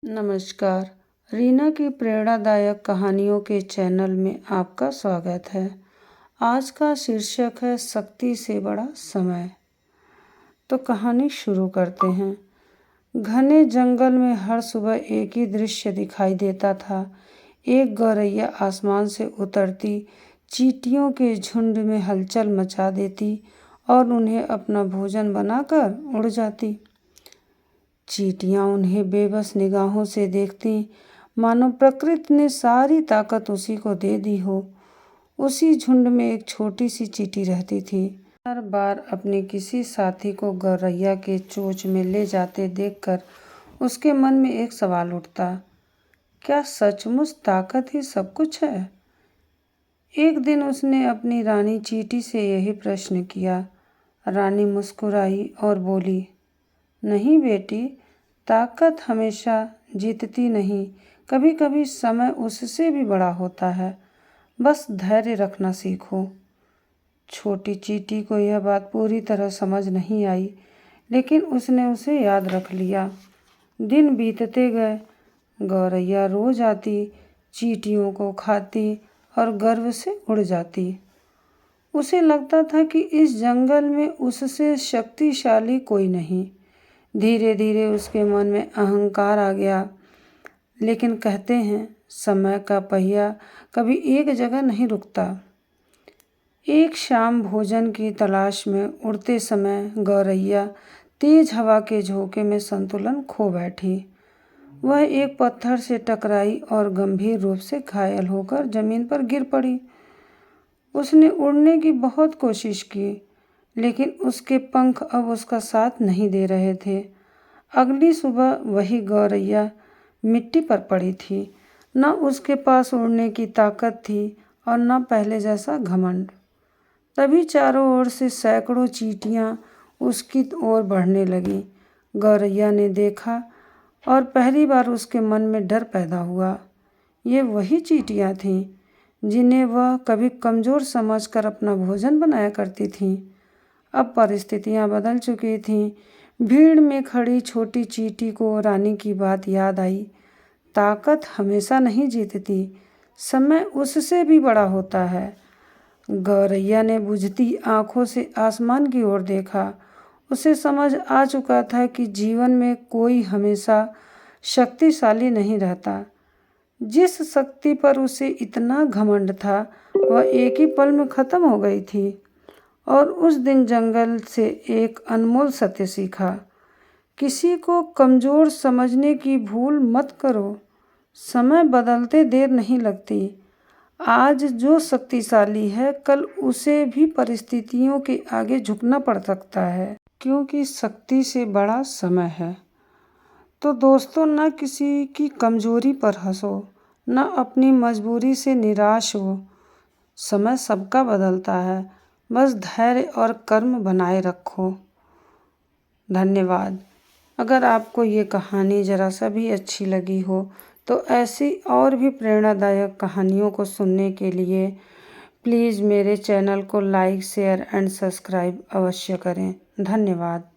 नमस्कार। रीना की प्रेरणादायक कहानियों के चैनल में आपका स्वागत है। आज का शीर्षक है शक्ति से बड़ा समय। तो कहानी शुरू करते हैं। घने जंगल में हर सुबह एक ही दृश्य दिखाई देता था। एक गौरैया आसमान से उतरती, चींटियों के झुंड में हलचल मचा देती और उन्हें अपना भोजन बनाकर उड़ जाती। चींटियां उन्हें बेबस निगाहों से देखती, मानो प्रकृति ने सारी ताकत उसी को दे दी हो। उसी झुंड में एक छोटी सी चींटी रहती थी। हर बार अपने किसी साथी को गौरैया के चोंच में ले जाते देखकर उसके मन में एक सवाल उठता, क्या सचमुच ताकत ही सब कुछ है? एक दिन उसने अपनी रानी चींटी से यही प्रश्न किया। रानी मुस्कुराई और बोली, नहीं बेटी, ताकत हमेशा जीतती नहीं, कभी कभी समय उससे भी बड़ा होता है। बस धैर्य रखना सीखो। छोटी चींटी को यह बात पूरी तरह समझ नहीं आई, लेकिन उसने उसे याद रख लिया। दिन बीतते गए। गौरैया रोज आती, चींटियों को खाती और गर्व से उड़ जाती। उसे लगता था कि इस जंगल में उससे शक्तिशाली कोई नहीं। धीरे धीरे उसके मन में अहंकार आ गया। लेकिन कहते हैं, समय का पहिया कभी एक जगह नहीं रुकता। एक शाम भोजन की तलाश में उड़ते समय गौरैया तेज हवा के झोंके में संतुलन खो बैठी। वह एक पत्थर से टकराई और गंभीर रूप से घायल होकर जमीन पर गिर पड़ी। उसने उड़ने की बहुत कोशिश की, लेकिन उसके पंख अब उसका साथ नहीं दे रहे थे। अगली सुबह वही गौरैया मिट्टी पर पड़ी थी। न उसके पास उड़ने की ताकत थी और न पहले जैसा घमंड। तभी चारों ओर से सैकड़ों चींटियां उसकी ओर बढ़ने लगीं। गौरैया ने देखा और पहली बार उसके मन में डर पैदा हुआ। ये वही चींटियां थीं जिन्हें वह कभी कमज़ोर समझकर अपना भोजन बनाया करती थीं। अब परिस्थितियां बदल चुकी थीं। भीड़ में खड़ी छोटी चींटी को रानी की बात याद आई। ताकत हमेशा नहीं जीतती, समय उससे भी बड़ा होता है। गौरैया ने बुझती आंखों से आसमान की ओर देखा। उसे समझ आ चुका था कि जीवन में कोई हमेशा शक्तिशाली नहीं रहता। जिस शक्ति पर उसे इतना घमंड था, वह एक ही पल में खत्म हो गई थी। और उस दिन जंगल से एक अनमोल सत्य सीखा, किसी को कमज़ोर समझने की भूल मत करो। समय बदलते देर नहीं लगती। आज जो शक्तिशाली है, कल उसे भी परिस्थितियों के आगे झुकना पड़ सकता है, क्योंकि शक्ति से बड़ा समय है। तो दोस्तों, न किसी की कमज़ोरी पर हंसो, न अपनी मजबूरी से निराश हो। समय सबका बदलता है, बस धैर्य और कर्म बनाए रखो। धन्यवाद। अगर आपको ये कहानी ज़रा सा भी अच्छी लगी हो तो ऐसी और भी प्रेरणादायक कहानियों को सुनने के लिए प्लीज़ मेरे चैनल को लाइक, शेयर एंड सब्सक्राइब अवश्य करें। धन्यवाद।